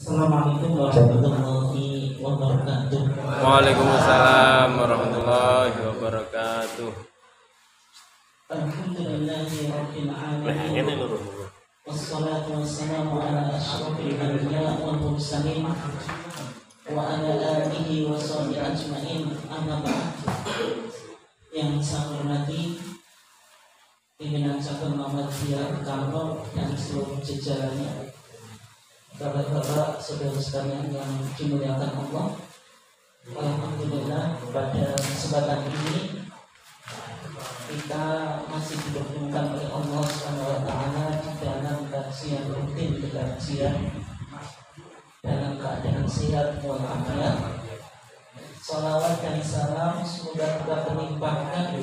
Assalamualaikum warahmatullahi wabarakatuh. Waalaikumsalam warahmatullahi wabarakatuh. Alhamdulillahi rabbil alamin. Wassalatu wassalamu ala asyrafil anbiya wal mursalin wa ala alihi wa sahbihi ajmain. Amma ba'd. Yang saya hormati pimpinan cabang Muhammadiyah Kantor dan seluruh jajarannya, bapak-bapak, saudara sekalian yang dimuliakan Allah. Alhamdulillah, pada kesempatan ini kita masih dipertemukan oleh Allah SWT di dalam kajian rutin, kajian dalam keadaan sehat walafiat. Salawat dan salam semoga kita terlimpahkan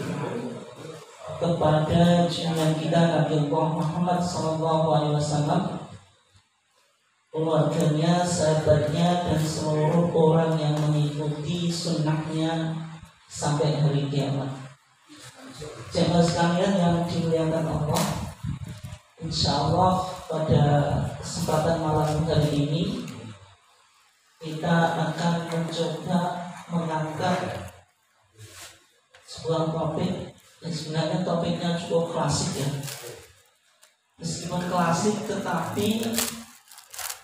kepada junjungan kita Nabi Muhammad SAW, keluarganya, sahabatnya, dan seluruh orang yang mengikuti sunnahnya sampai hari kiamat. Jemaah sekalian yang dimuliakan Allah, insya Allah pada kesempatan malam hari ini kita akan mencoba mengangkat sebuah topik yang sebenarnya topiknya cukup klasik ya. Meskipun klasik, tetapi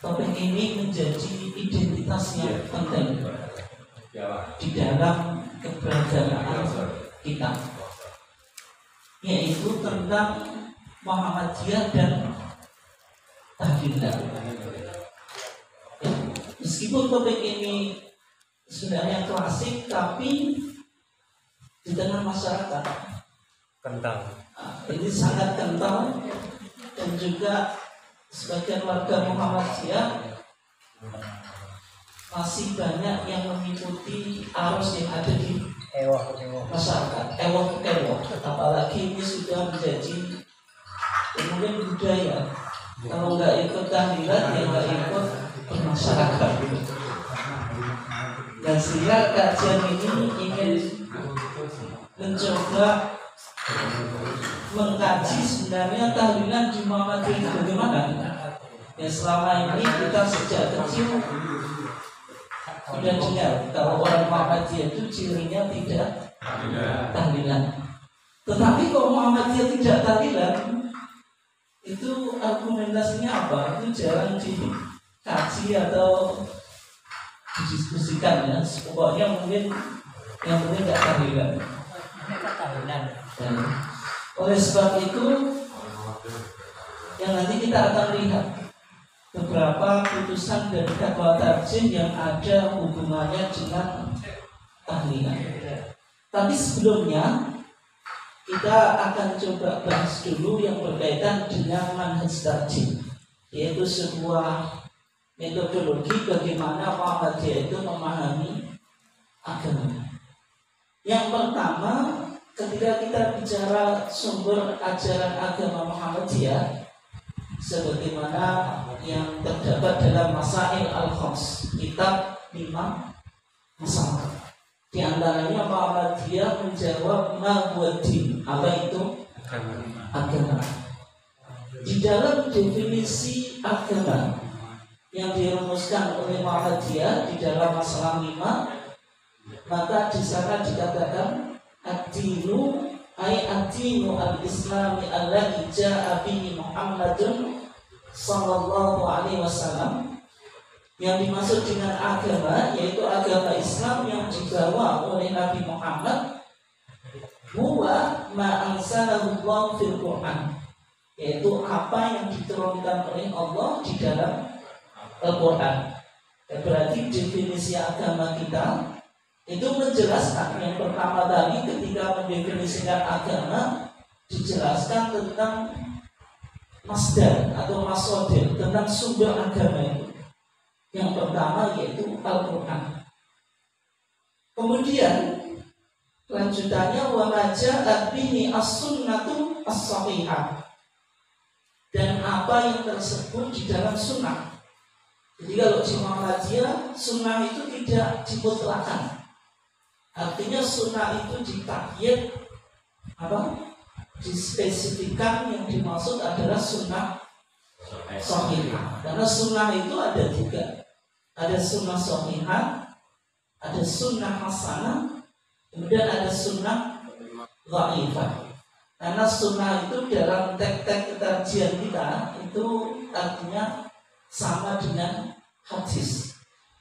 topik ini menjadi identitas yang penting di dalam keberagamaan kita, yaitu tentang Muhammadiyah dan Tahlilan. Meskipun topik ini sebenarnya klasik, tapi di tengah masyarakat Kentang. ini sangat kental, dan juga sebagian warga Muhammadiyah masih banyak yang mengikuti arus yang ada di masyarakat. Ewoh, apalagi ini sudah menjadi mungkin budaya. Kalau nggak ikut tahlilan, ya nggak ikut bermasyarakat. Dan sehingga kajian ini ingin mencoba mengkaji sebenarnya tahlilan di Muhammadiyah itu bagaimana. Ya, selama ini kita sejak kecil sudah dengar kalau orang Muhammadiyah itu cirinya tidak tahlilan. Tetapi kalau Muhammadiyah tidak tahlilan, itu argumentasinya apa? Itu jarang dikaji atau didiskusikan ya. Pokoknya mungkin yang penting tidak tahlilan. Oleh sebab itu, yang nanti kita akan lihat beberapa putusan dari fatwa tarjih yang ada hubungannya dengan tahlilan. Tapi sebelumnya kita akan coba bahas dulu yang berkaitan dengan manhaj tarjih, yaitu sebuah metodologi bagaimana Muhammadiyah itu memahami agama. Yang pertama, ketika kita bicara sumber ajaran agama Muhammadiyah, sebagaimana yang terdapat dalam Masail Al-Khams, kitab 5 masalah. Di antaranya Muhammadiyah menjawab ma huwa din, apa itu agama. Di dalam definisi agama yang dirumuskan oleh Muhammadiyah di dalam masalah 5, maka di sana dikatakan ad-dinu ay ad-dinu al-islami alladhi ja'a bihi Muhammadun sallallahu alaihi wasallam. Yang dimaksud dengan agama yaitu agama Islam yang dibawa oleh Nabi Muhammad, huwa ma anzalahu Allah fil Qur'an, yaitu apa yang diturunkan oleh Allah di dalam Al-Qur'an. Berarti definisi agama kita itu menjelaskan yang pertama tadi, ketika mendefinisikan agama dijelaskan tentang masdar atau masodir, tentang sumber agama itu. Yang pertama yaitu Al-Quran. Kemudian lanjutannya wa ma ja'at bihi as-sunnatu as-sahihah, dan apa yang tersebut di dalam sunnah. Jadi kalau di Muhammadiyah sunnah itu tidak dimutlakan. Artinya sunnah itu ditakyid, dispesifikan, yang dimaksud adalah sunnah sahihah. Karena sunnah itu ada juga. ada sunnah sahihah, ada sunnah hasanah, kemudian ada sunnah dhaifah. Karena sunnah itu dalam teks-teks kajian kita itu artinya sama dengan hadis.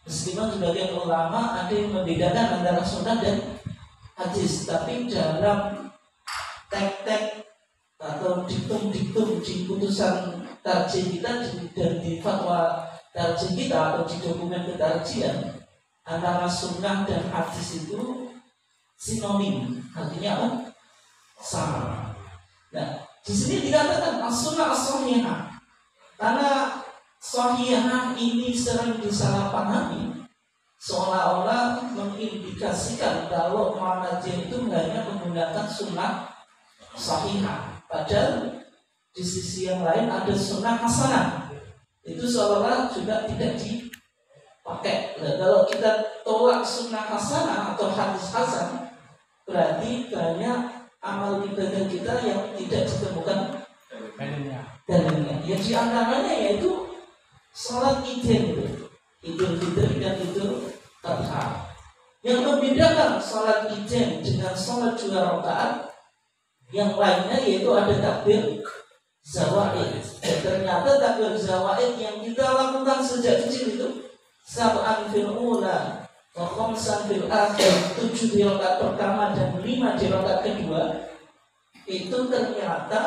Meskipun sebagian ulama ada yang membedakan antara sunnah dan hadis, tapi dalam teks-teks atau diktum-diktum di putusan tarjih kita dan di fatwa tarjih kita atau di dokumen ketarjihan, antara sunnah dan hadis itu sinonim, artinya apa? Sama. Nah, di sini dikatakan as-sunnah as-sahihah. Karena sahihah ini sering disalahpahami, seolah-olah mengindikasikan kalau Muhammadiyah itu hanya menggunakan sunnah sahihah. Padahal di sisi yang lain ada sunnah hasanah. Itu seolah-olah juga tidak dipakai. Nah, kalau kita tolak sunnah hasanah atau hadis hasan, berarti banyak amal ibadah kita yang tidak ditemukan dalilnya. Ya di antaranya yaitu salat Idul Fitri dan Idul Adha. Yang membedakan salat Idul dengan salat 2 rakaat yang lainnya yaitu ada takbir zawaid. Dan ternyata takbir zawaid yang kita lakukan sejak kecil itu sab'an fil ula wa khamsan fil akhir, 7 di rakaat pertama dan 5 di rakaat kedua, itu ternyata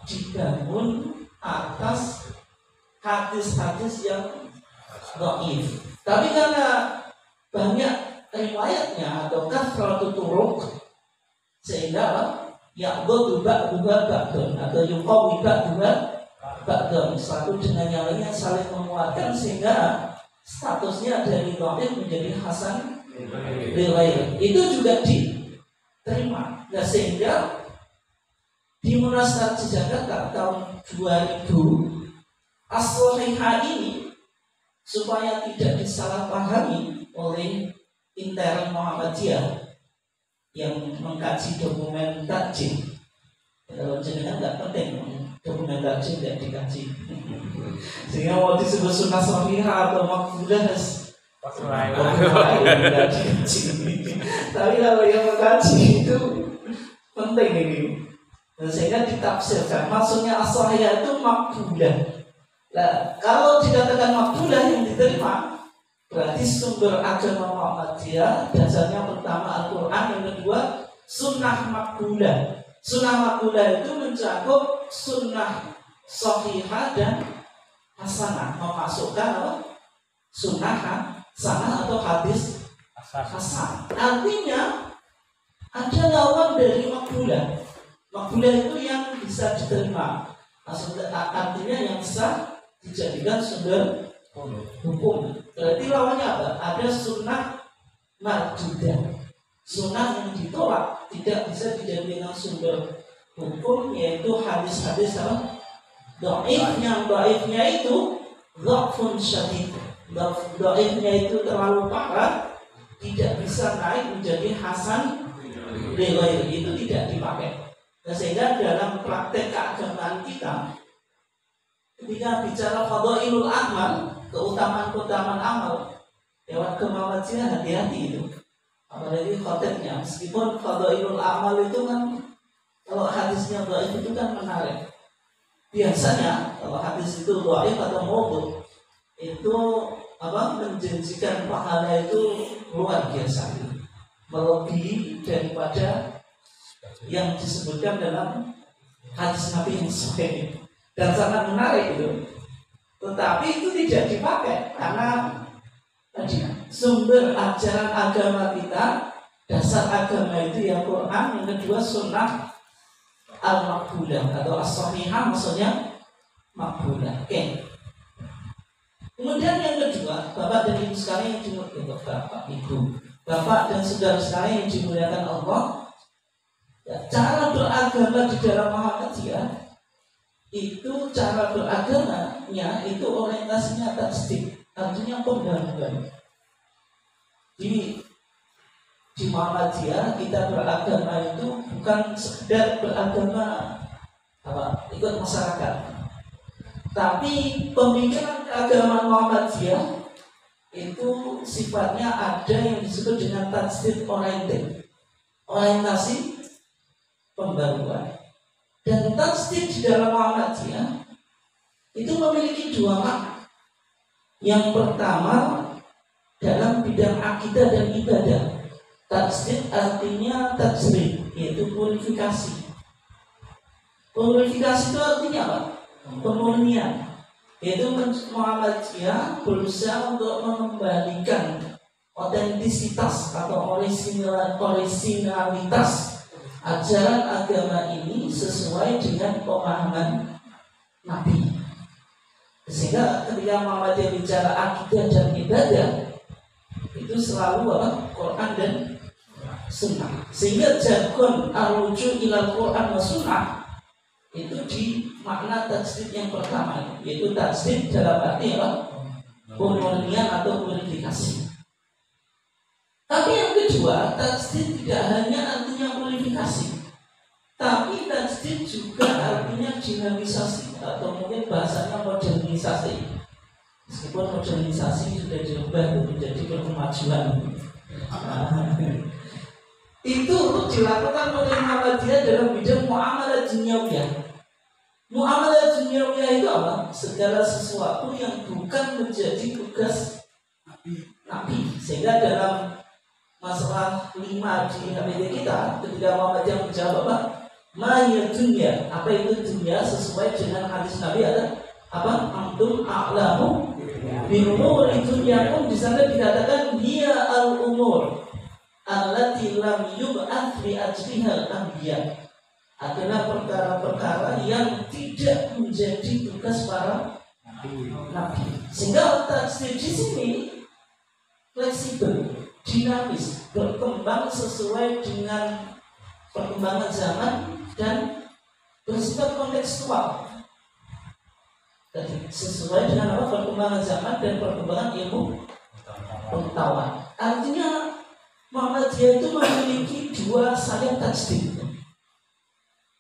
dibangun atas hadis-hadis yang dhaif. Tapi karena banyak riwayatnya atau kathratu turuq, sehingga ya'budu ba'duha ba'dun atau yuqawi ba'duha ba'dun, satu dengan yang lainnya saling menguatkan sehingga statusnya dari dhaif menjadi hasan riwayat. Itu juga diterima. Nah, sehingga di Munas Tarjih Jakarta tahun 2000 as-sahihah ini supaya tidak disalahpahami oleh intern Muhammadiyah yang mengkaji dokumen tarjih. Kalau jenengan nggak penting dokumen tarjih tidak dikaji, sehingga mau disebut sunnah sahihah atau makbulah tapi kalau yang mengkaji itu penting ini. Dan sehingga ditafsirkan maksudnya as-sahihah itu makbulah. Nah, kalau dikatakan makbulah yang diterima, berarti sumber agama Muhammadiyah dasarnya pertama Al-Quran, yang kedua sunnah makbulah. Sunnah makbulah itu mencakup sunnah sahihah dan hasanah, memasukkan apa? Sunnah hasanah atau hadis hasan. Artinya ada lawan dari makbulah. Makbulah itu yang bisa diterima, maksudnya artinya yang bisa dijadikan sumber hukum. Berarti lawannya apa? Ada sunnah marjudah, sunnah yang ditolak, tidak bisa dijadikan sumber hukum, yaitu hadis-hadis apa? Dhaif, yang dhaifnya itu dhafun syadid. Dhaifnya itu terlalu parah, tidak bisa naik menjadi hasan riwayat, itu tidak dipakai. Nah, sehingga dalam praktek keagamaan kita, ketika bicara fadhailul amal, keutamaan-keutamaan amal, lewat ke Muhammadiyah hati-hati itu. Apalagi khotibnya, meskipun fadhailul amal itu kan kalau hadisnya dhaif itu kan menarik. Biasanya kalau hadis itu dhaif atau maudhu, itu menjanjikan pahala itu luar biasa, melebihi daripada yang disebutkan dalam hadis Nabi yang sahih, dan sangat menarik itu. Tetapi itu tidak dipakai karena tadi sumber ajaran agama kita, dasar agama itu yang Quran, yang kedua sunnah al-makbulah atau as-sahihah, maksudnya makbulah. Oke. Kemudian yang kedua, Bapak dan Ibu sekalian yang dimuliakan Bapak dan saudara sekalian yang dimuliakan Allah, ya, cara beragama di dalam Muhammadiyah itu cara beragamanya itu orientasinya tasdik, artinya pembaharuan. Di Muhammadiyah kita beragama itu bukan sekedar beragama ikut masyarakat, tapi pemikiran keagamaan Muhammadiyah itu sifatnya ada yang disebut dengan tajdid oriented, orientasi pembaruan. Dan tajdid di dalam Muhammadiyah itu memiliki dua makna. Yang pertama dalam bidang akidah dan ibadah. Tajdid artinya tajrid, yaitu purifikasi. Purifikasi itu artinya apa? Pemurnian. Yaitu Muhammadiyah berusaha untuk mengembalikan otentisitas atau orisinalitas ajaran agama ini sesuai dengan pemahaman Nabi. Sehingga ketika Muhammadiyah bicara akidah dan ibadah itu selalu apa? Quran dan Sunnah. Sehingga jargon ar-ruju' ilal Quran wa Sunnah itu di makna tajdid yang pertama, yaitu tajdid dalam arti apa? Pemurnian atau purifikasi. Tapi yang kedua, tajdid tidak hanya artinya purifikasi, tapi tajdid juga artinya dinamisasi atau mungkin bahasanya modernisasi. Meskipun modernisasi sudah dirubah menjadi kemajuan. Itu dilakukan oleh Muhammadiyah dalam bidang muamalah dunyawiyah. Muamalah dunyawiyah itu apa? Segala sesuatu yang bukan menjadi tugas Nabi. Sehingga dalam masalah 5 di HPD kita, ketika Muhammadiyah menjawab apa? Maya dunya, apa itu dunya? Sesuai dengan hadis Nabi ada apa? Antum a'lamu bi umuri dunyakum. Di sana dikatakan hiya al-umur allati lam yub'ats li ajliha al-anbiya, adalah perkara-perkara yang tidak menjadi tugas para nabi. Sehingga tajdid di sini fleksibel, dinamis, berkembang sesuai dengan perkembangan zaman dan bersifat kontekstual. Jadi sesuai dengan apa? Perkembangan zaman dan perkembangan ilmu pengetahuan. Artinya Muhammadiyah itu memiliki dua sayap tajdid.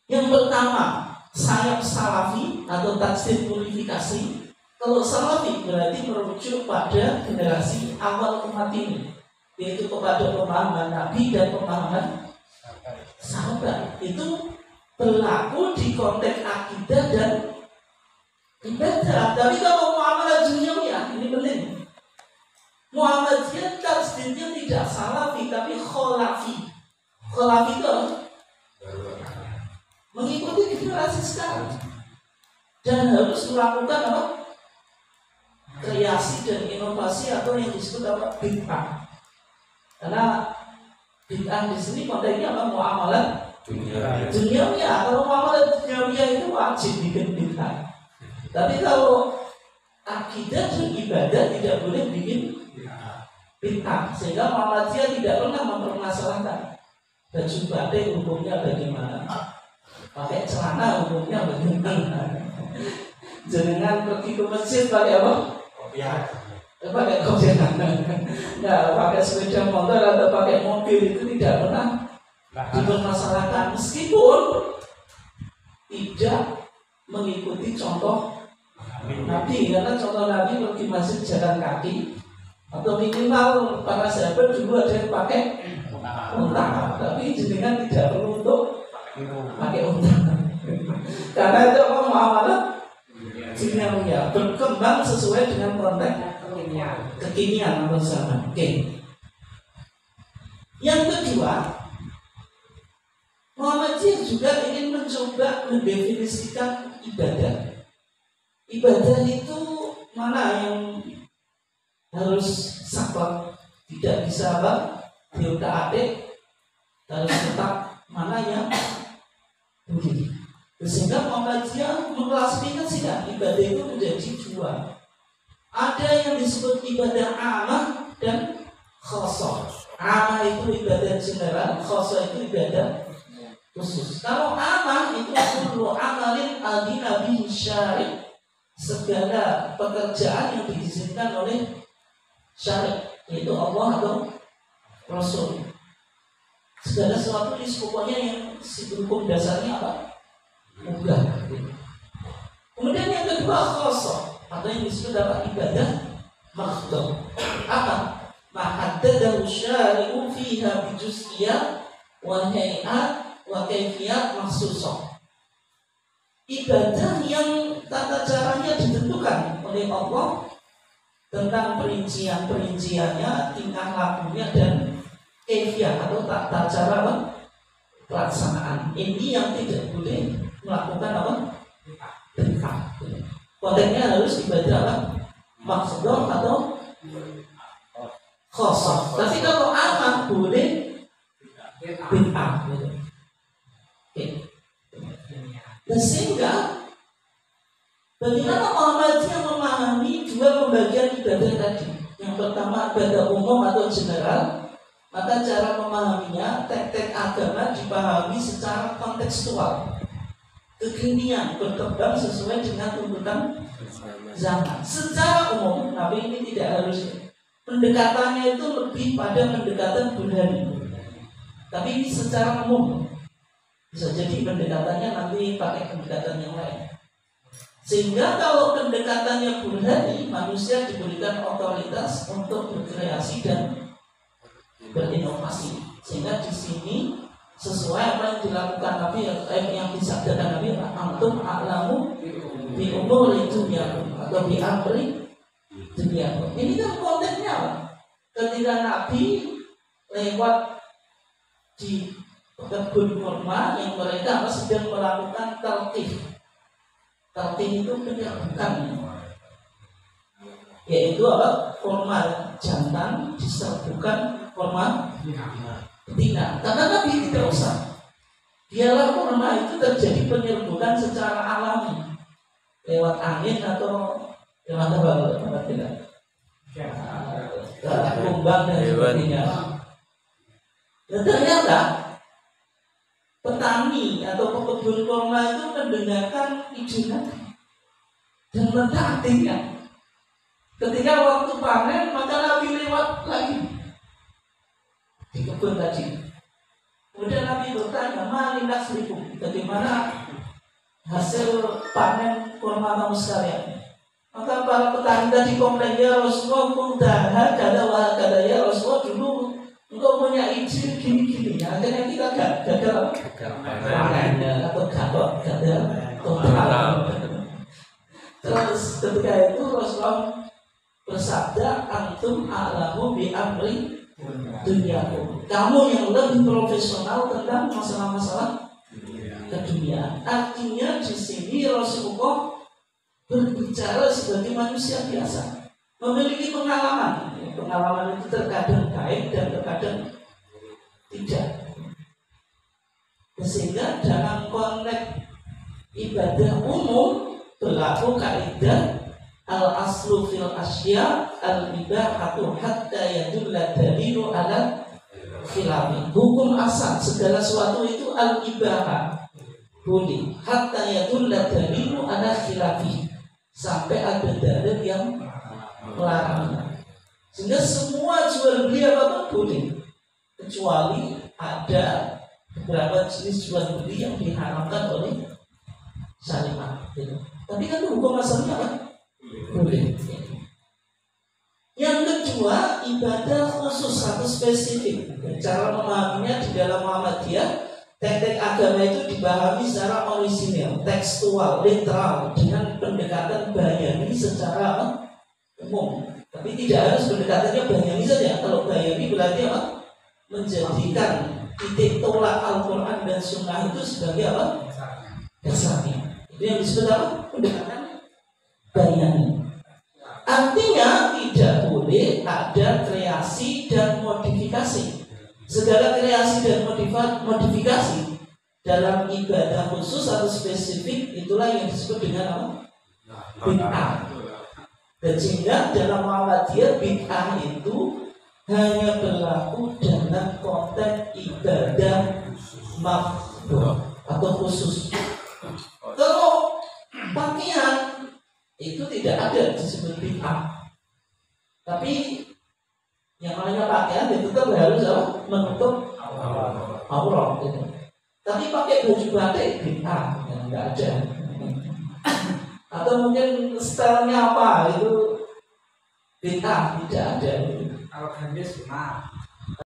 Yang pertama sayap salafi atau tajdid purifikasi. Kalau salafi berarti merujuk pada generasi awal umat ini, yaitu kepada pemahaman Nabi dan pemahaman sahabat. Itu berlaku di konteks akidah dan ibadah. Tapi kalau muamalah dunyawiyah, ini penting. Muhammadiyah tajdidnya tidak salafi tapi kholafi. Kholafi itu mengikuti generasi sekarang dan harus melakukan apa? Kreasi dan inovasi atau yang disebut apa? Bid'ah. Karena bid'ah di sini konteksnya apa? Muamalah dunyawiyah. Kalau muamalah dunyawiyah itu wajib bikin bid'ah. Tapi kalau akidah dan ibadah tidak boleh bikin bid'ah. Sehingga Muhammadiyah tidak pernah mempermasalahkan baju batik hukumnya bagaimana, pakai celana hukumnya bagaimana, jenengan pergi ke masjid pakai apa? Pakai kopiah. Nah, pakai sepeda motor atau pakai mobil itu tidak pernah dipermasalahkan, meskipun tidak mengikuti contoh Nabi. Karena contoh Nabi pergi masjid jalan kaki, atau minimal para sahabat dulu ada yang pakai unta, tapi jenengan tidak perlu untuk pakai unta. Karena itu apa? Muamalah dunyawiyah berkembang sesuai dengan konteks kekinian atau zaman. Oke. Yang kedua, Muhammadiyah juga ingin mencoba mendefinisikan ibadah. Ibadah itu mana yang harus saklek, tidak bisa apa? Diotak-atik, harus tetap mana yang begini. Sehingga Muhammadiyah mengklasifikasikan ibadah itu menjadi dua. Ada yang disebut ibadah amah dan khosoh. Amah itu ibadah general, khosoh itu ibadah khusus. Kalau amah itu kullu amalin adina bihi syari', segala pekerjaan yang diizinkan oleh syari', yaitu Allah atau Rasul. Segala sesuatu ini pokoknya yang hukum dasarnya apa? Mubah. Kemudian yang kedua khosoh, atau yang disebut apa? Ibadah makhdhah. apa? Mahaddadahu syari'u fiha bijuz'iyah wa hay'at wa kaifiyat maksusah. Ibadah yang tata caranya ditentukan oleh Allah tentang perinciannya, tingkah lakunya dan kaifiyah atau tata cara pelaksanaan. Ini yang tidak boleh melakukan apa? Bid'ah. Konteksnya harus ibadah apa? Maksudah atau khosah. Tapi kalau amal boleh bid'ah. Oke. Dan sehingga bagaimana Muhammadiyah memahami dua pembagian ibadah tadi? Yang pertama ibadah umum atau general, maka cara memahaminya tek-tek agama dipahami secara kontekstual, kekinian, berkembang sesuai dengan tuntutan zaman. Secara umum, tapi ini tidak harus. Pendekatannya itu lebih pada pendekatan burhani. Tapi ini secara umum. Bisa jadi pendekatannya nanti pakai pendekatan yang lain. Sehingga kalau pendekatannya burhani, manusia diberikan otoritas untuk berkreasi dan berinovasi. Sehingga di sini sesuai apa yang dilakukan Nabi, yang disabdakan Nabi, antum a'lamu bi umuri dunyakum atau bi amri dunyakum. Ini kan konteksnya ketika Nabi lewat di kebun kurma yang mereka sedang melakukan talqih. Talqih itu penyerbukan, yaitu apa? Kurma jantan diserbukan kurma betina. Karena Nabi tidak usah. Biarlah kurma itu terjadi penyerbukan secara alami lewat angin atau lewat apa? Lewat tidak. Kumbang dan sebagainya. Dan ternyata petani atau pekebun kurma itu mendengarkan ide Nabi dan mentaatinya. Ketika waktu panen, maka Nabi lewat lagi di kebun tadi. Kemudian Nabi bertanya, "Malinas likum?" Bagaimana hasil panen kurma kamu sekalian? Maka para petani tadi komplain, "Ya Rasulullah, kuntaha kada ya Rasulullah, dulu engkau punya ide gini-gini." Akhirnya kita gagal panen atau gagal total. Terus ketika itu Rasulullah bersabda, "Antum a'lamu bi amri dunyakum." Kamu yang lebih profesional tentang masalah-masalah keduniaan. Artinya di sini Rasulullah berbicara sebagai manusia biasa, memiliki pengalaman. Pengalaman itu terkadang baik dan terkadang tidak. Sehingga dalam konteks ibadah umum berlaku kaidah al-aslu fil asya al-ibahatu hatta yadulla dalilu ala khilafi. Hukum asal segala sesuatu itu al-ibahah, boleh, hatta yadulla dalilu ala khilafi, sampai ada dalil yang melarangnya. Sehingga semua jual beli apa-apa boleh, kecuali ada beberapa jenis jual beli yang diharamkan oleh syariat. Tapi kan hukum asalnya apa? Boleh. Yang kedua, ibadah khusus atau spesifik. Cara memahaminya di dalam Muhammadiyah, tek-tek agama itu dipahami secara orisinil, tekstual, literal, dengan pendekatan bayani secara umum. Tapi tidak harus pendekatannya bayani saja. Kalau bayani berarti apa? Menjadikan titik tolak Al-Quran dan Sunnah itu sebagai apa? Dasarnya. Itu yang disebut apa? Pendekatan bayani. Artinya tidak boleh ada kreasi dan modifikasi. Segala kreasi dan modifikasi dalam ibadah khusus atau spesifik itulah yang disebut dengan apa? Bid'ah. Dan sehingga dalam Muhammadiyah bid'ah itu hanya berlaku dalam konteks ibadah makruh atau khusus. Kalau pakaian itu tidak ada disebut bid'ah. Tapi yang namanya pakaian itu tetap harus menutup aurat gitu. Tapi pakai baju batik bid'ah, enggak ada. Atau mungkin stylenya apa itu bid'ah tidak ada. Kalau gandes sunat.